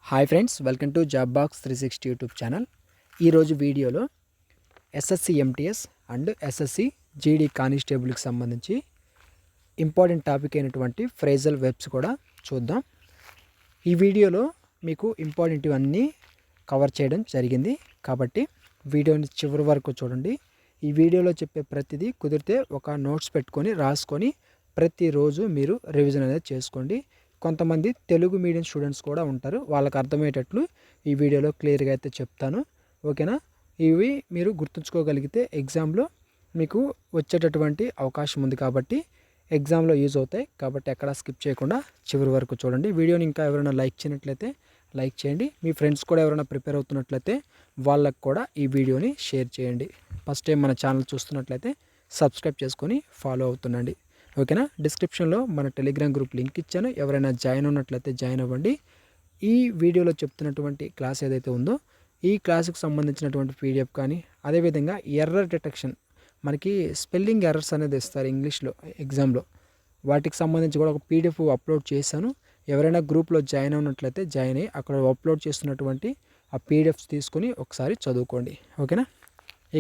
Hi friends, welcome to Job Box 360 YouTube channel. ఈరోజు వీడియోలో SSC MTS and SSC GD కానిస్టేబుల్కి సంబంధించి important topic అయినటువంటి ఫ్రేజల్ వెబ్స్ కూడా చూద్దాం. ఈ వీడియోలో మీకు ఇంపార్టెంట్ అన్నీ కవర్ చేయడం జరిగింది కాబట్టి వీడియోని చివరి వరకు చూడండి. ఈ వీడియోలో చెప్పే ప్రతిదీ కుదిరితే ఒక నోట్స్ పెట్టుకొని రాసుకొని ప్రతిరోజు మీరు రివిజన్ అనేది చేసుకోండి. కొంతమంది తెలుగు మీడియం స్టూడెంట్స్ కూడా ఉంటారు, వాళ్ళకి అర్థమయ్యేటట్లు ఈ వీడియోలో క్లియర్గా అయితే చెప్తాను. ఓకేనా? ఇవి మీరు గుర్తుంచుకోగలిగితే ఎగ్జామ్లో మీకు వచ్చేటటువంటి అవకాశం ఉంది కాబట్టి ఎగ్జామ్లో యూజ్ అవుతాయి. కాబట్టి ఎక్కడ స్కిప్ చేయకుండా చివరి వరకు చూడండి. వీడియోని ఇంకా ఎవరైనా లైక్ చేయనట్లయితే లైక్ చేయండి. మీ ఫ్రెండ్స్ కూడా ఎవరైనా ప్రిపేర్ అవుతున్నట్లయితే వాళ్ళకు కూడా ఈ వీడియోని షేర్ చేయండి. ఫస్ట్ టైం మన ఛానల్ చూస్తున్నట్లయితే సబ్స్క్రైబ్ చేసుకొని ఫాలో అవుతుండండి. ఓకేనా? డిస్క్రిప్షన్లో మన టెలిగ్రామ్ గ్రూప్ లింక్ ఇచ్చాను, ఎవరైనా జాయిన్ ఉన్నట్లయితే జాయిన్ అవ్వండి. ఈ వీడియోలో చెప్తున్నటువంటి క్లాస్ ఏదైతే ఉందో ఈ క్లాసుకు సంబంధించినటువంటి పీడిఎఫ్ కానీ, అదేవిధంగా ఎర్రర్ డిటెక్షన్, మనకి స్పెల్లింగ్ ఎర్రర్స్ అనేది ఇస్తారు ఇంగ్లీష్లో ఎగ్జామ్లో, వాటికి సంబంధించి కూడా ఒక పీడిఎఫ్ అప్లోడ్ చేశాను. ఎవరైనా గ్రూప్లో జాయిన్ అయినట్లయితే జాయిన్ అయ్యి అక్కడ అప్లోడ్ చేస్తున్నటువంటి ఆ పీడిఎఫ్స్ తీసుకొని ఒకసారి చదువుకోండి. ఓకేనా?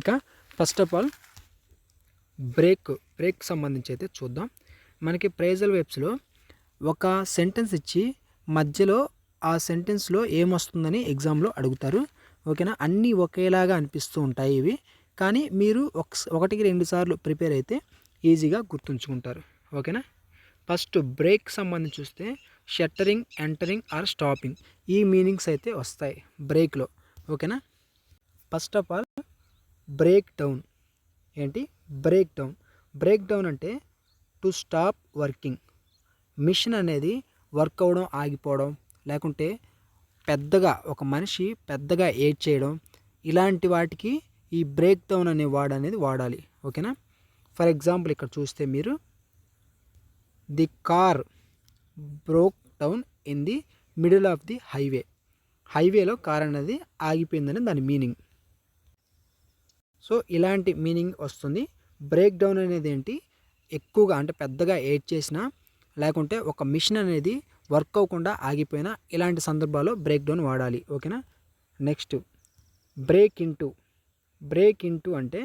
ఇక ఫస్ట్ ఆఫ్ ఆల్ బ్రేక్ సంబంధించి అయితే చూద్దాం. మనకి ఫ్రేజల్ వెబ్స్లో ఒక సెంటెన్స్ ఇచ్చి మధ్యలో ఆ సెంటెన్స్లో ఏమొస్తుందని ఎగ్జామ్లో అడుగుతారు. ఓకేనా? అన్నీ ఒకేలాగా అనిపిస్తూ ఉంటాయి ఇవి, కానీ మీరు ఒకటికి 2 సార్లు ప్రిపేర్ అయితే ఈజీగా గుర్తుంచుకుంటారు. ఓకేనా? ఫస్ట్ బ్రేక్ సంబంధించి చూస్తే షట్టరింగ్, ఎంటరింగ్ ఆర్ స్టాపింగ్, ఈ మీనింగ్స్ అయితే వస్తాయి బ్రేక్లో. ఓకేనా? First of all break down ఏంటి? బ్రేక్ డౌన్ అంటే టు స్టాప్ వర్కింగ్, మిషన్ అనేది వర్క్ అవ్వడం ఆగిపోవడం, లేకుంటే పెద్దగా ఒక మనిషి పెద్దగా ఏడ్ చేయడం, ఇలాంటి వాటికి ఈ బ్రేక్ డౌన్ అనే వర్డ్ అనేది వాడాలి. ఓకేనా? ఫర్ ఎగ్జాంపుల్ ఇక్కడ చూస్తే మీరు the car broke down in the middle of the హైవేలో కార్ అనేది ఆగిపోయిందని దాని మీనింగ్. సో ఇలాంటి మీనింగ్ వస్తుంది. బ్రేక్ డౌన్ అనేది ఏంటి? ఎక్కువగా అంటే పెద్దగా ఏడ్ చేసినా, లేకుంటే ఒక మిషన్ అనేది వర్క్ అవ్వకుండా ఆగిపోయినా, ఇలాంటి సందర్భాల్లో బ్రేక్ డౌన్ వాడాలి. ఓకేనా? నెక్స్ట్ బ్రేక్ ఇంటూ అంటే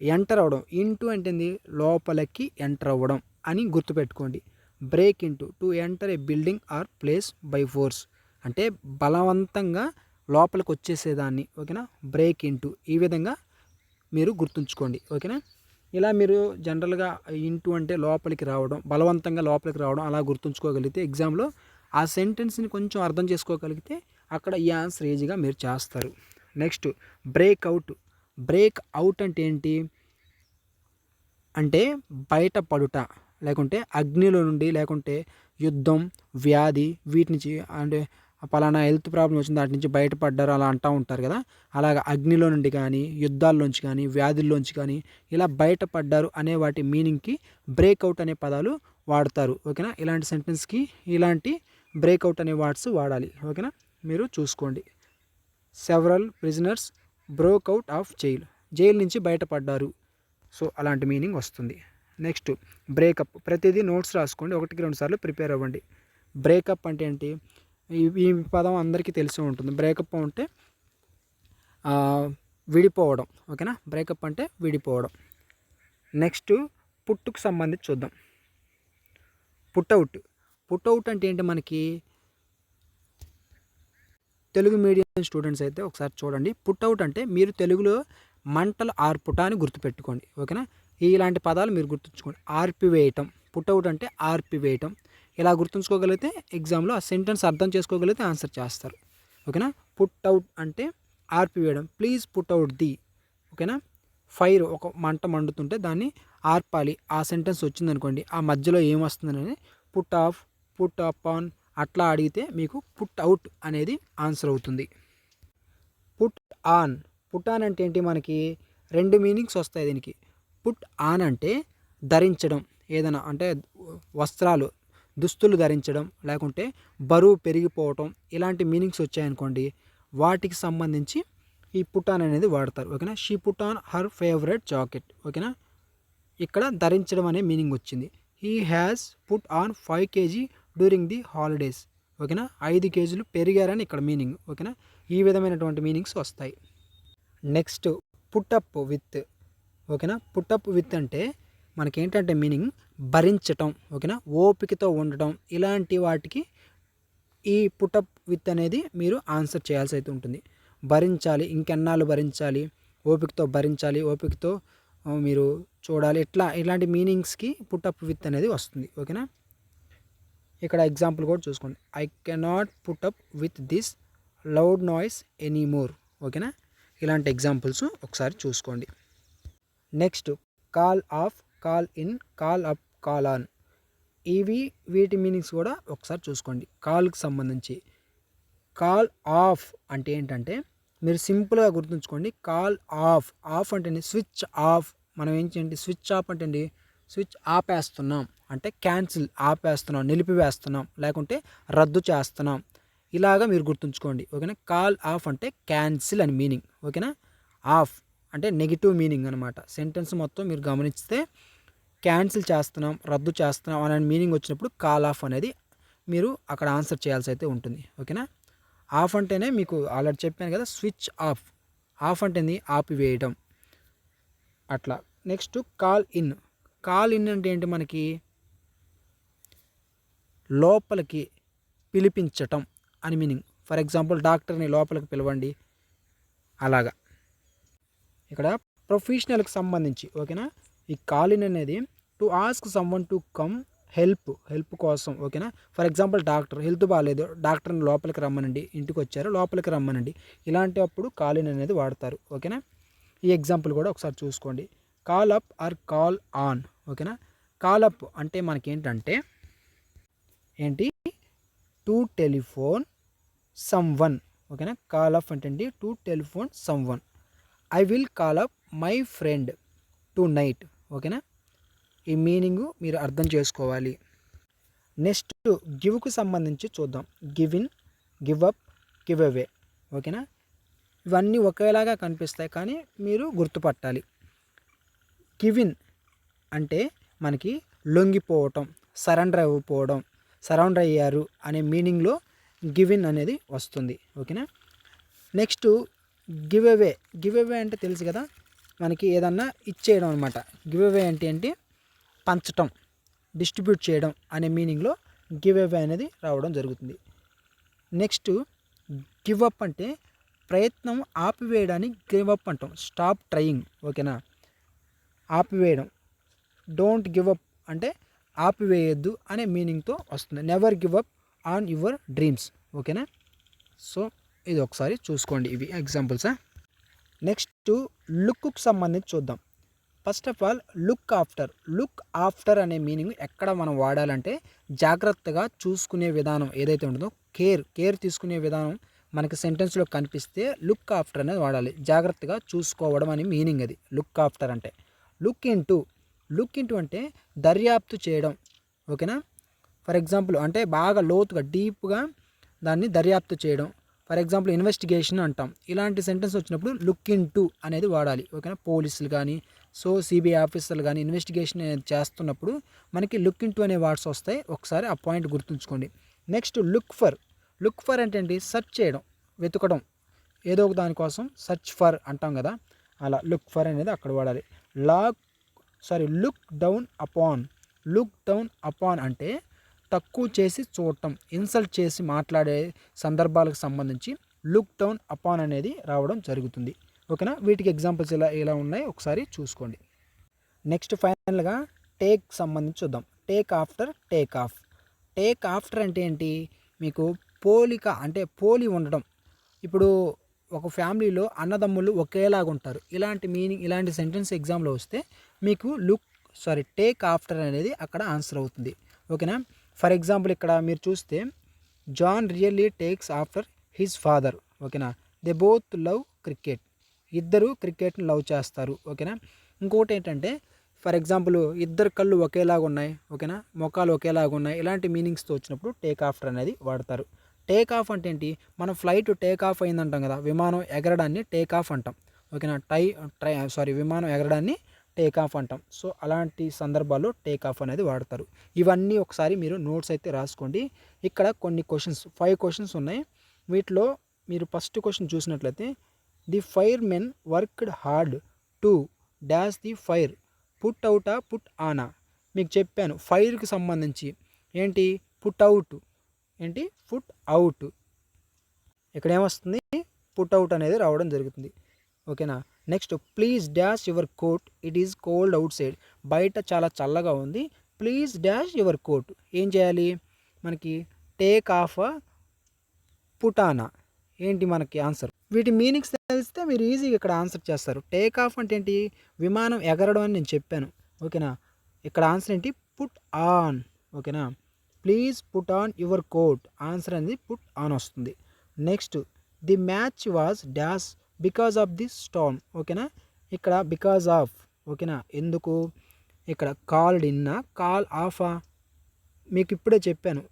ఎంటర్ అవ్వడం. ఇంటూ అంటే లోపలికి ఎంటర్ అవ్వడం అని గుర్తుపెట్టుకోండి. Break into to enter a building or place by force, అంటే బలవంతంగా లోపలికి వచ్చేసేదాన్ని. ఓకేనా? బ్రేక్ ఇంటూ ఈ విధంగా మీరు గుర్తుంచుకోండి. ఓకేనా? ఇలా మీరు జనరల్గా ఇంటూ అంటే లోపలికి రావడం, బలవంతంగా లోపలికి రావడం అలా గుర్తుంచుకోగలిగితే ఎగ్జామ్లో ఆ సెంటెన్స్ని కొంచెం అర్థం చేసుకోగలిగితే అక్కడ ఈ ఆన్సర్ ఈజీగా మీరు చేస్తారు. నెక్స్ట్ బ్రేక్ అవుట్ అంటే ఏంటి? అంటే బయటపడుట, లేకుంటే అగ్నిలో నుండి, లేకుంటే యుద్ధం, వ్యాధి, వీటి నుంచి, అంటే పలానా హెల్త్ ప్రాబ్లం వచ్చింది వాటి నుంచి బయటపడ్డారు అలా అంటూ ఉంటారు కదా. అలాగ అగ్నిలో నుండి కానీ, యుద్ధాల్లోంచి కానీ, వ్యాధుల్లోంచి కానీ ఇలా బయటపడ్డారు అనే వాటి మీనింగ్కి బ్రేక్అవుట్ అనే పదాలు వాడతారు. ఓకేనా? ఇలాంటి సెంటెన్స్కి ఇలాంటి బ్రేక్అవుట్ అనే వర్డ్స్ వాడాలి. ఓకేనా? మీరు చూసుకోండి. Several prisoners broke out of jail నుంచి బయటపడ్డారు. సో అలాంటి మీనింగ్ వస్తుంది. నెక్స్ట్ బ్రేకప్, ప్రతిదీ నోట్స్ రాసుకోండి, 1-2 సార్లు ప్రిపేర్ అవ్వండి. బ్రేకప్ అంటే ఏంటి? ఈ పదం అందరికీ తెలిసి ఉంటుంది. బ్రేకప్ అంటే విడిపోవడం. ఓకేనా? బ్రేకప్ అంటే విడిపోవడం. నెక్స్ట్ పుట్టుకు సంబంధించి చూద్దాం. పుట్అవుట్ అంటే ఏంటి? మనకి తెలుగు మీడియం స్టూడెంట్స్ అయితే ఒకసారి చూడండి. పుట్అవుట్ అంటే మీరు తెలుగులో మంటలు ఆర్పుట అని గుర్తుపెట్టుకోండి. ఓకేనా? ఇలాంటి పదాలు మీరు గుర్తుంచుకోండి. ఆర్పివేయటం, పుట్అవుట్ అంటే ఆర్పివేయటం. ఇలా గుర్తుంచుకోగలిగితే ఎగ్జామ్లో ఆ సెంటెన్స్ అర్థం చేసుకోగలిగితే ఆన్సర్ చేస్తారు. ఓకేనా? పుట్అవుట్ అంటే ఆర్పివేయడం. Please put out the. ఓకేనా? ఫైర్, ఒక మంట మండుతుంటే దాన్ని ఆర్పాలి. ఆ సెంటెన్స్ వచ్చిందనుకోండి, ఆ మధ్యలో ఏమొస్తుందని put off, put up on అట్లా అడిగితే మీకు పుట్ అవుట్ అనేది ఆన్సర్ అవుతుంది. పుట్ ఆన్ అంటే ఏంటి? మనకి 2 మీనింగ్స్ వస్తాయి దీనికి. పుట్ ఆన్ అంటే ధరించడం, ఏదైనా అంటే వస్త్రాలు, దుస్తులు ధరించడం, లేకుంటే బరువు పెరిగిపోవటం, ఇలాంటి మీనింగ్స్ వచ్చాయనుకోండి, వాటికి సంబంధించి ఈ పుట్ ఆన్ అనేది వాడతారు. ఓకేనా? She put on her favourite jacket. ఓకేనా? ఇక్కడ ధరించడం అనే మీనింగ్ వచ్చింది. He has put on 5 kg during the holidays. ఓకేనా, 5 కేజీలు పెరిగారని ఇక్కడ మీనింగ్. ఓకేనా, ఈ విధమైనటువంటి మీనింగ్స్ వస్తాయి. Next పుట్టప్ with. ఓకేనా, పుట్టప్ విత్ అంటే మనకేంటంటే మీనింగ్ భరించటం. ఓకేనా, ఓపికతో ఉండటం, ఇలాంటి వాటికి ఈ పుట్టప్ విత్ అనేది మీరు ఆన్సర్ చేయాల్సి అయితే ఉంటుంది. భరించాలి, ఇంకెన్నాళ్ళు భరించాలి, ఓపికతో భరించాలి, ఓపికతో మీరు చూడాలి, ఇలాంటి మీనింగ్స్కి పుట్టప్ విత్ అనేది వస్తుంది. ఓకేనా, ఇక్కడ ఎగ్జాంపుల్ కూడా చూసుకోండి. I cannot పుట్టప్ with this loud noise anymore. ఓకేనా, ఇలాంటి ఎగ్జాంపుల్స్ ఒకసారి చూసుకోండి. Next call of, call in, call up, call on. వీటి మీనింగ్స్ కూడా ఒకసారి చూసుకోండి. కాల్కి సంబంధించి కాల్ ఆఫ్ అంటే ఏంటంటే మీరు సింపుల్గా గుర్తుంచుకోండి. కాల్ ఆఫ్, ఆఫ్ అంటే స్విచ్ ఆఫ్. మనం ఏంటంటే స్విచ్ ఆఫ్ అంటే స్విచ్ ఆపేస్తున్నాం అంటే క్యాన్సిల్, ఆపేస్తున్నాం, నిలిపివేస్తున్నాం, లేకుంటే రద్దు చేస్తున్నాం, ఇలాగా మీరు గుర్తుంచుకోండి. ఓకేనా, కాల్ ఆఫ్ అంటే క్యాన్సిల్ అని మీనింగ్. ఓకేనా, ఆఫ్ అంటే నెగిటివ్ మీనింగ్ అనమాట. సెంటెన్స్ మొత్తం మీరు గమనిస్తే క్యాన్సిల్ చేస్తున్నాం, రద్దు చేస్తున్నాం అనే మీనింగ్ వచ్చినప్పుడు కాల్ ఆఫ్ అనేది మీరు అక్కడ ఆన్సర్ చేయాల్సి అయితే ఉంటుంది. ఓకేనా, ఆఫ్ అంటేనే మీకు ఆల్రెడీ చెప్పాను కదా, స్విచ్ ఆఫ్. ఆఫ్ అంటే ఆపివేయడం అట్లా. Next call in. Call in అంటే ఏంటి, మనకి లోపలికి పిలిపించటం అని మీనింగ్. ఫర్ ఎగ్జాంపుల్ డాక్టర్ని లోపలికి పిలవండి, అలాగా. ఇక్కడ ప్రొఫెషనల్కి సంబంధించి ఓకేనా, ఈ కాల్ ఇన్ అనేది to ask someone to come help కోసం. ఓకేనా, ఫర్ ఎగ్జాంపుల్ డాక్టర్ హెల్త్ బాగాలేదు, డాక్టర్ని లోపలికి రమ్మనండి, ఇంటికి వచ్చారు లోపలికి రమ్మనండి, ఇలాంటి అప్పుడు కాల్ ఇన్ అనేది వాడతారు. ఓకేనా, ఈ ఎగ్జాంపుల్ కూడా ఒకసారి చూసుకోండి. Call up or call on. ఓకేనా, కాల్ అప్ అంటే మనకేంటంటే ఏంటి, టు టెలిఫోన్ సమ్వన్. ఓకేనా, కాల్ అప్ అంటే to telephone someone. I will call up my friend to night. ఓకేనా, ఈ మీనింగు మీరు అర్థం చేసుకోవాలి. నెక్స్ట్ గివ్కు సంబంధించి చూద్దాం. Give in, give up, give away. ఓకేనా, ఇవన్నీ ఒకేలాగా కనిపిస్తాయి కానీ మీరు గుర్తుపట్టాలి. గివ్ ఇన్ అంటే మనకి లొంగిపోవటం, సరెండర్ అయిపోవడం, సరెండర్ అయ్యారు అనే మీనింగ్లో గివ్ ఇన్ అనేది వస్తుంది. ఓకేనా, next give away. Give away అంటే తెలుసు కదా, మనకి ఏదన్నా ఇచ్చేయడం అనమాట. గివ్ అవే అంటే పంచటం, డిస్ట్రిబ్యూట్ చేయడం అనే మీనింగ్లో గివ్ అవే అనేది రావడం జరుగుతుంది. నెక్స్ట్ గివ్ అప్ అంటే ప్రయత్నం ఆపివేయడానికి గివ్ అప్ అంటాం, స్టాప్ ట్రయింగ్. ఓకేనా, ఆపివేయడం. డోంట్ గివ్ అప్ అంటే ఆపివేయద్దు అనే మీనింగ్తో వస్తుంది. Never give up on your dreams. ఓకేనా, సో ఇది ఒకసారి చూసుకోండి, ఇవి ఎగ్జాంపుల్సా. నెక్స్ట్ లుక్కు సంబంధించి చూద్దాం. First of all look after. Look after అనే మీనింగ్ ఎక్కడ మనం వాడాలంటే జాగ్రత్తగా చూసుకునే విధానం ఏదైతే ఉంటుందో, కేర్ తీసుకునే విధానం మనకి సెంటెన్స్లో కనిపిస్తే లుక్ ఆఫ్టర్ అనేది వాడాలి. జాగ్రత్తగా చూసుకోవడం అని మీనింగ్ అది లుక్ ఆఫ్టర్ అంటే. లుక్ ఇంటూ అంటే దర్యాప్తు చేయడం. ఓకేనా, ఫర్ ఎగ్జాంపుల్ అంటే బాగా లోతుగా డీప్గా దాన్ని దర్యాప్తు చేయడం. ఫర్ ఎగ్జాంపుల్ ఇన్వెస్టిగేషన్ అంటాం. ఇలాంటి సెంటెన్స్ వచ్చినప్పుడు లుక్ ఇంటూ అనేది వాడాలి. ఓకేనా, పోలీసులు కానీ సిబిఐ ఆఫీసర్లు కానీ ఇన్వెస్టిగేషన్ చేస్తున్నప్పుడు మనకి లుక్ ఇంటూ అనే వర్డ్స్ వస్తాయి. ఒకసారి ఆ పాయింట్ గుర్తుంచుకోండి. నెక్స్ట్ లుక్ ఫర్ అంటే ఏంటి, సెర్చ్ చేయడం, వెతకడం, ఏదో ఒక దానికోసం సెర్చ్ ఫర్ అంటాం కదా, అలా లుక్ ఫర్ అనేది అక్కడ వాడాలి. లుక్ డౌన్ అపాన్ అంటే తక్కువ చేసి చూడటం, ఇన్సల్ట్ చేసి మాట్లాడే సందర్భాలకు సంబంధించి లుక్ డౌన్ అపాన్ అనేది రావడం జరుగుతుంది. ఓకేనా, వీటికి ఎగ్జాంపుల్స్ ఇలా ఉన్నాయి, ఒకసారి చూసుకోండి. నెక్స్ట్ ఫైనల్గా టేక్ సంబంధించి చూద్దాం. Take after, take off. Take after అంటే ఏంటి, మీకు పోలిక అంటే పోలి ఉండడం. ఇప్పుడు ఒక ఫ్యామిలీలో అన్నదమ్ములు ఒకేలాగా ఉంటారు, ఇలాంటి సెంటెన్స్ ఎగ్జామ్లో వస్తే మీకు టేక్ ఆఫ్టర్ అనేది అక్కడ ఆన్సర్ అవుతుంది. ఓకేనా, ఫర్ ఎగ్జాంపుల్ ఇక్కడ మీరు చూస్తే John really takes after his father. ఓకేనా, దే బోత్ లవ్ క్రికెట్. ఇద్దరు క్రికెట్ని లవ్ చేస్తారు. ఓకేనా, ఇంకోటి ఏంటంటే ఫర్ ఎగ్జాంపుల్ ఇద్దరు కళ్ళు ఒకేలాగా ఉన్నాయి. ఓకేనా, మొఖాలు ఒకేలాగా ఉన్నాయి, ఇలాంటి మీనింగ్స్తో వచ్చినప్పుడు టేక్ ఆఫ్టర్ అనేది వాడతారు. టేక్ ఆఫ్ అంటే ఏంటి, మన ఫ్లైట్ టేక్ ఆఫ్ అయిందంటాం కదా, విమానం ఎగరడాన్ని టేక్ ఆఫ్ అంటాం. ఓకేనా, విమానం ఎగరడాన్ని టేక్ ఆఫ్ అంటాం. సో అలాంటి సందర్భాల్లో టేక్ ఆఫ్ అనేది వాడతారు. ఇవన్నీ ఒకసారి మీరు నోట్స్ అయితే రాసుకోండి. ఇక్కడ కొన్ని క్వశ్చన్స్ 5 క్వశ్చన్స్ ఉన్నాయి. వీటిలో మీరు ఫస్ట్ క్వశ్చన్ చూసినట్లయితే the firemen worked hard to dash the fire put అవుటా పుట్ ఆనా. మీకు చెప్పాను ఫైర్కి సంబంధించి ఏంటి పుట్ అవుట్, ఏంటి పుట్ అవుట్. ఇక్కడ ఏమొస్తుంది పుట్ అవుట్ అనేది రావడం జరుగుతుంది. ఓకేనా. Next please dash your coat it is cold outside. బయట చాలా చల్లగా ఉంది. ప్లీజ్ డాష్ యువర్ కోట్ ఏం చేయాలి మనకి టేక్ ఆఫ్ పుటానా. ఏంటి మనకి ఆన్సర్. వీటి మీనింగ్స్ తెలిస్తే మీరు ఈజీగా ఇక్కడ ఆన్సర్ చేస్తారు. టేక్ ఆఫ్ అంటే ఏంటి విమానం ఎగరడం అని నేను చెప్పాను. ఓకేనా. ఇక్కడ ఆన్సర్ ఏంటి పుట్ ఆన్. ఓకేనా. Please put on your coat answer అనేది పుట్ ఆన్ వస్తుంది. Next the match was dash because of the storm. ఓకేనా. ఇక్కడ బికాజ్ ఆఫ్. ఓకేనా. ఎందుకు ఇక్కడ కాల్డ్ ఇన్నా కాల్ ఆఫా. మీకు ఇప్పుడే చెప్పాను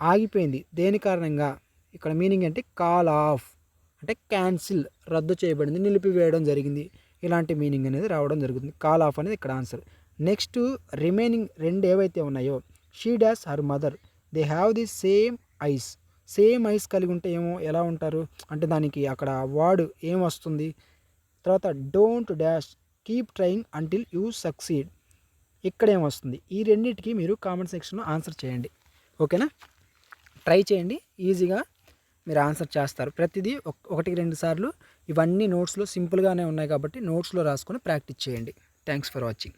ఆగిపోయింది దేని కారణంగా. ఇక్కడ మీనింగ్ అంటే కాల్ ఆఫ్ అంటే క్యాన్సిల్ రద్దు చేయబడింది, నిలిపివేయడం జరిగింది. ఇలాంటి మీనింగ్ అనేది రావడం జరుగుతుంది. కాల్ ఆఫ్ అనేది ఇక్కడ ఆన్సర్. నెక్స్ట్ రిమైనింగ్ 2 ఏవైతే ఉన్నాయో she dash her mother they have the same ice. Same ice కలిగి ఉంటే ఏమో ఎలా ఉంటారు అంటే దానికి అక్కడ వర్డ్ ఏం వస్తుంది. తర్వాత don't dash keep trying until you succeed. ఇక్కడ ఏమొస్తుంది. ఈ రెండింటికి మీరు కామెంట్ సెక్షన్లో ఆన్సర్ చేయండి. ఓకేనా. ట్రై చేయండి, ఈజీగా మీరు ఆన్సర్ చేస్తారు. ప్రతిదీ 1-2 సార్లు ఇవన్నీ నోట్స్లో సింపుల్గానే ఉన్నాయి కాబట్టి నోట్స్లో రాసుకొని ప్రాక్టీస్ చేయండి. Thanks for watching.